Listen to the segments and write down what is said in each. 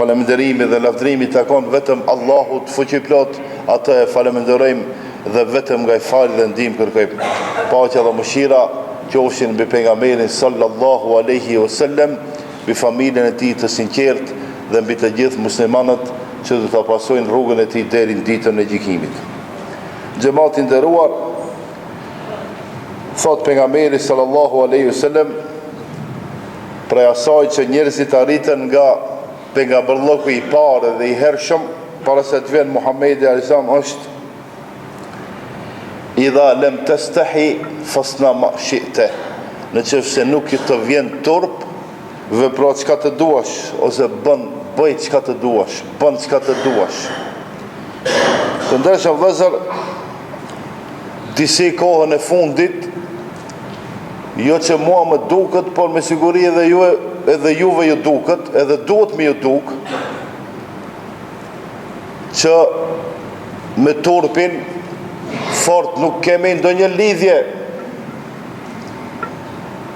Faleminderimi dhe lavdërimi takon vetëm Allahut fuqiplot, atë e faleminderojmë dhe vetëm nga i falë dhe ndihmë kërkojmë. Paqja dhe mëshira qofshin mbi pejgamberin sallallahu alaihi wasallam, mbi familjen e tij të sinqertë dhe mbi të gjithë muslimanët që do ta pasojnë rrugën e tij deri në ditën e gjykimit. Xhamati i nderuar, thot pejgamberi sallallahu alaihi wasallam, prej asaj që njerëzit arritën nga pejgamberlloku i parë dhe i hershëm para se të vjen Muhamedi alayhis salam është: idha lam tastahi fasna ma shi'ta. Nëse nuk të vjen turp, vepro çka të duash, ose bëj çka të duash, bën çka të duash. Të ndershëm vëllezër, disi kohën e fundit, jo që mua më duket, por me siguri edhe juve ju duket, edhe duhet me ju duk, që me turpin fort nuk kemi ndonjë lidhje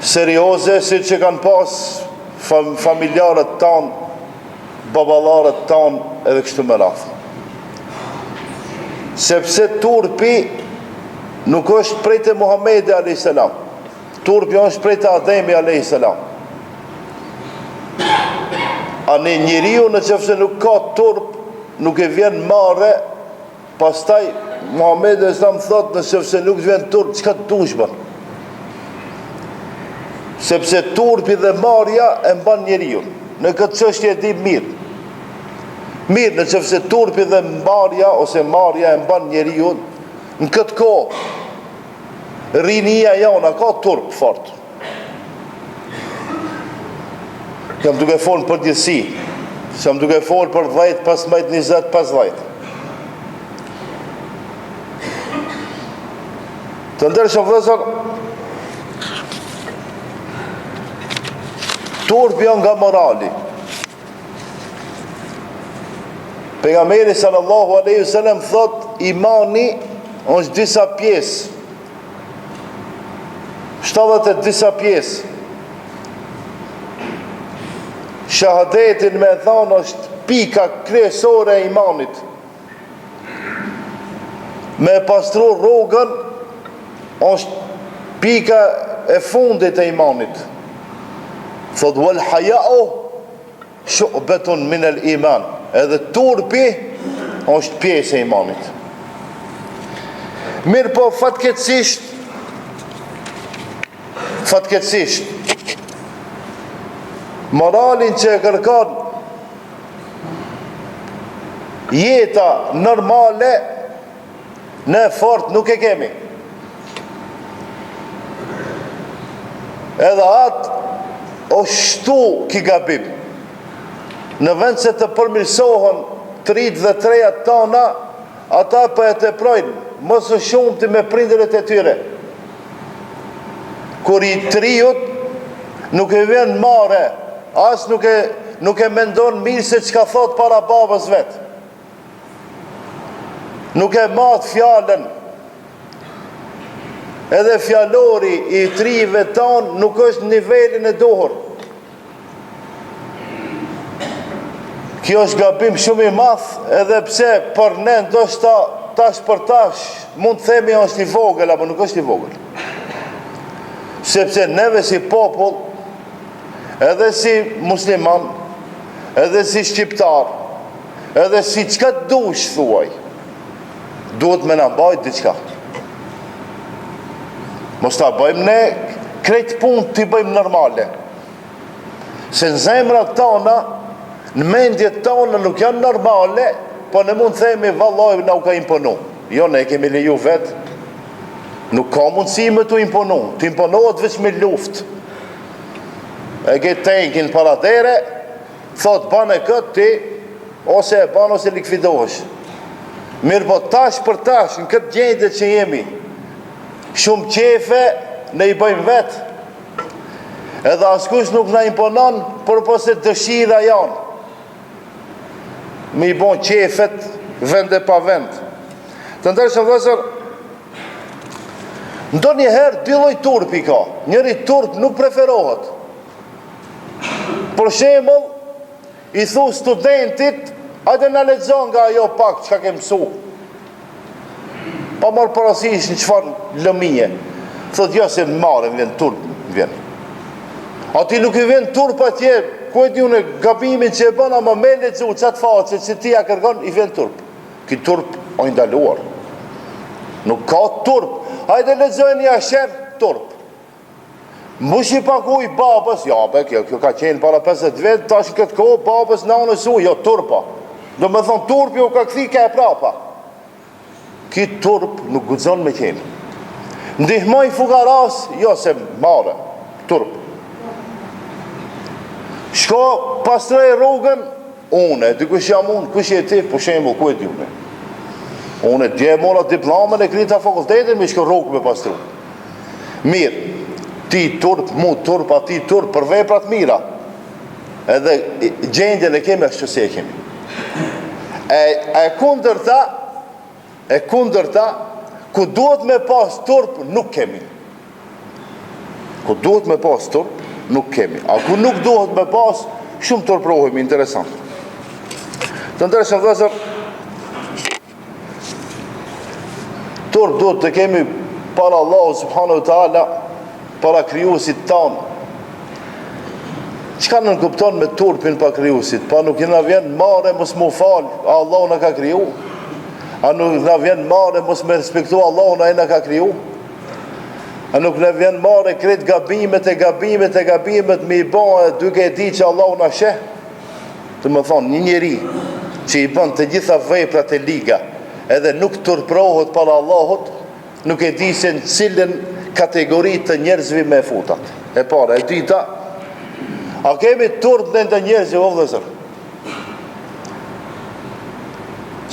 serioze si që kanë pas familjarët tanë, baballarët tanë edhe kështu me radhë. Sepse turpi nuk është prej të Muhamedi alayhis salam. Turpi është prej të Ademi alayhis salam. Ani njeriu nëse nuk ka turp, nuk e vjen marrë, pastaj Muhamedi alayhis salam thot nëse nuk vjen turp, çka dush bën? Sepse turpi dhe marrja e mban njeriu. Në këtë çështje e di mirë. Mirë, nëse turpi dhe marrja ose marrja e mban njeriu, në këtë kohë rinia jona ka turp fort. Jam duke folë për gjithësi, jam duke folë për 10, 15, 20, 50. Të ndershëm vëllezër, turpi janë nga morali. Pejgamberi sallallahu alaihi wasallam thot imani është disa pjesë, 70 disa pjesë. Shahadetin me thonë është pika kryesore e imanit. Me pastru rrugën është pika e fundit e imanit. Thot wal haya'u shu'batun min al iman. Edhe turpi është pjesë e imanit. Mirë po fatkeqësisht, moralin që e kërkon jeta normale, ne fort nuk e kemi. Edhe atë o shtu ki gabim. Në vend se të përmirësohen trit dhe trejat tona, ata për e të projnë, mësë shumë të me prindërit e tyre. Kur i triut, nuk e vjen mare, as nuk e mendon mirë se çka thot para babës vetë. Nuk e mat fjallën. Edhe fjallori i trive tonë nuk është nivelin e duhur. Kjo është gabim shumë i madh, edhe pse për ne ndoshta tash për tash mund të themi është i vogël, apo nuk është i vogël. Sepse neve si popull, edhe si musliman, edhe si shqiptar, edhe si çka dush thuaj, duhet me na bajt diçka. Mos ta bëjmë ne krejt punë t'i bëjmë normale. Se në zemrat tona, në mendjet tona nuk janë normale, po ne mund themi vallaj na u ka imponu. Jo, ne kemi leju vetë. Nuk ka mundësi me t'u imponu. Të imponohet veç me luft. E ke tenkin para tere, thot bane këtë ti, ose e ban ose likvidohesh. Mirë po tash për tash, në këtë gjendje që jemi, shumë qefe ne i bëjmë vetë. Edhe askush nuk na imponon, por se dëshira janë. Me i bon qefet vend e pa vend. Të ndershëm vëllezër, ndonjëherë dy lloj turpi ka. Njëri turp nuk preferohet. Për shembull, i thu studentit, hajde na lexo nga ajo pak çka ke mësu. Pa marrë parasysh në çfarë lëmije. Thot jo se marrë, vjen turp, vjen. Ati nuk i vjen turp atje, ku e di unë gabimin që e bën, ama me lexu çat faqe që ti ja kërkon, i vjen turp. Ky turp o ndaluar. Nuk ka turp. Hajde lexojeni ja sher turp. Mbush i paguj babës, ja, kjo ka qenë para 50 vjet, tash këtë kohë babës nanës u, jo turpa. Do me thonë turpi u ka kthi ka e prapa. Ki turp nuk guxon me qenë. Ndihmoj fugaras, jo se marë, turp. Shko pastroj rrugën, une, dikush jam unë, kush je ti, për shembull, ku e di unë? Une dje mora diplomën e krita fakultetin, me shko rrugë me pastru. Mirë, ti turp, mu turp, ati turp, për veprat mira. Edhe gjendjen e kemi ashtu si e kemi. E kundërta, ku duhet me pas turp, nuk kemi. Ku duhet me pas turp, nuk kemi. A ku nuk duhet me pas, shumë turprohemi, interesant. Të ndërshëm vëzër, turp duhet të kemi para Allahu subhanahu wa ta'ala, para krijuesit tanë. Çka nën kupton me turpin pa krijuesit? Pa nuk na vjen marrë mos mu fal, Allahu na ka kriju. A nuk na vjen marrë mos me respektu Allahun, ai na ka kriju. A nuk na vjen marrë kret gabimet me i bën duke e di që Allahu na sheh. Të më thonë, një njeri që i bën të gjitha veprat e liga, edhe nuk turprohet para Allahut, nuk e di se në cilën kategori të njerëzve me futat. E para, e dyta, a kemi turp dhe ndë njerëzve, o vëllezër?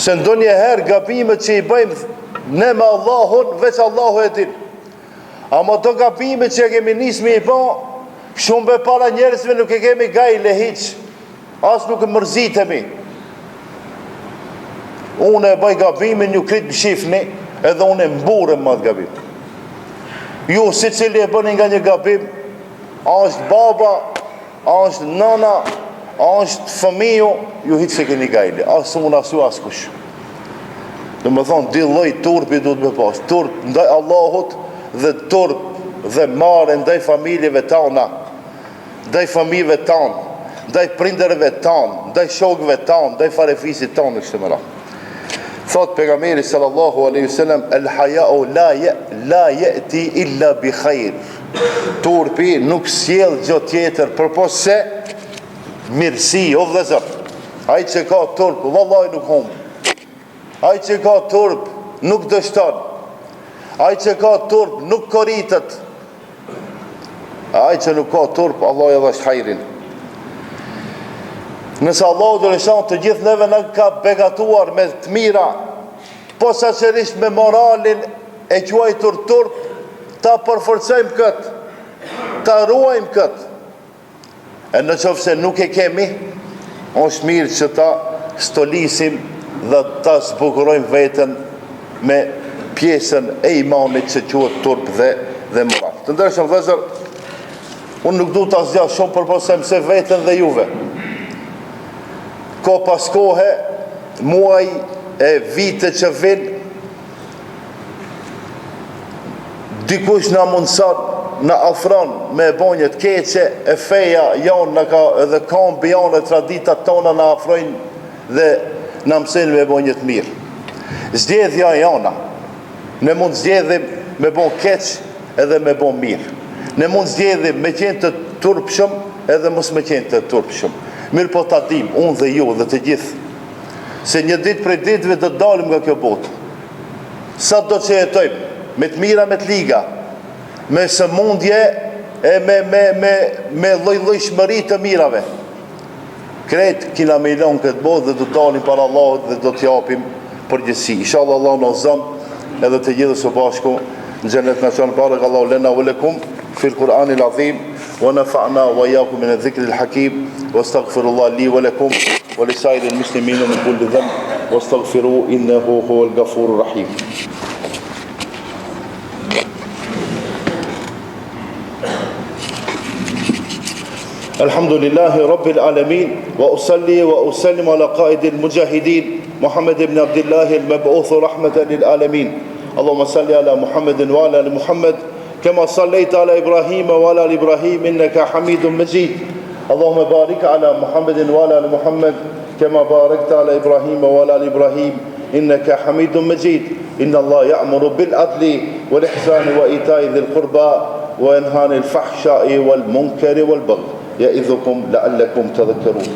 Se ndonjëherë gabimet që i bëjmë ne me Allahun, veç Allahu e din. Ama do gabimet që kemi nismi i bën, shumë be para njerëzve nuk e kemi gajle hiq, as nuk e mërzitemi. Unë e bëj gabimin, ju krit më shifni, edhe unë e mburem më të gabim. Ju, si cili e bëni nga një gabim, a është baba, a është nëna, a është fëmiju, ju hitë se keni gajle, asë unë asu asë kush. Dhe me thonë, di lloj turpi duhet me pas, turp ndaj Allahut dhe turp dhe marë ndaj familjeve tona, ndaj familjeve tonë, ndaj prinderve tonë, ndaj shokëve tonë, ndaj farefisit tonë, në kështë mëra. Thot pejgamberi sallallahu alaihi wasallam, el haya'u la ya'ti illa bi khair. Turpi nuk sjell gjë tjetër përpos se mirësi, o vëllezër. Ai që ka turp, vallahi nuk humb. Ai që ka turp nuk dështon. Ai që ka turp nuk korritet. Ai që nuk ka turp, Allah ja dhash hajrin. Nëse Allahu do lëshon të gjithë neve na ka begatuar me të mira, posaçërisht me moralin e quajtur turp, ta përforcojmë këtë, ta ruajmë këtë. E në qoftë se nuk e kemi, është mirë që ta stolisim dhe ta zbukurojmë veten me pjesën e imanit që quhet turp dhe moral. Të ndershëm vëllezër, unë nuk du ta zgjat shumë përpos se mësoj veten dhe juve. Ko pas kohe, muaj e vite që vin, dikush na mundson, na afron me bonjet keqe, e feja janë në ka, edhe kambi janë e traditat tona na afrojnë dhe na mësojnë me bonjet mirë. Zgjedhja jana, ne mund zgjedhim me bon keq edhe me bon mirë. Ne mund zgjedhim me qenë të turpshëm edhe mos me qenë të turpshëm. Mirë po ta dim, unë dhe ju dhe të gjithë, se një ditë prej ditëve të dalim nga kjo botë. Sa do që jetojmë, me të mira, me të liga, me sëmundje e me lloj-lloj shmëri të mirave. Kretë kina me ilon këtë botë dhe do të dalim para Allahut dhe do të japim përgjithësi. Inshallah Allah në zëmë edhe të gjithë së bashku në xhenet në qanë barëk Allahu lena wa lakum fil Kur'anil Azim. ونفعنا وإياكم من الذكر الحكيم واستغفر الله لي ولكم ولسائر المسلمين من كل ذنب واستغفروه إنه هو الغفور الرحيم. الحمد لله رب العالمين وأصلي وأسلم على قائد المجاهدين محمد بن عبد الله المبعوث رحمة للعالمين اللهم صل على محمد وعلى آل محمد كما صليت على إبراهيم وعلى آل إبراهيم إنك حميد مجيد اللهم بارك على محمد وعلى آل محمد كما باركت على إبراهيم وعلى آل إبراهيم إنك حميد مجيد إن الله يأمر بالعدل والإحسان وإيتاء ذي القربى وينهى عن الفحشاء والمنكر والبغي يعظكم لعلكم تذكرون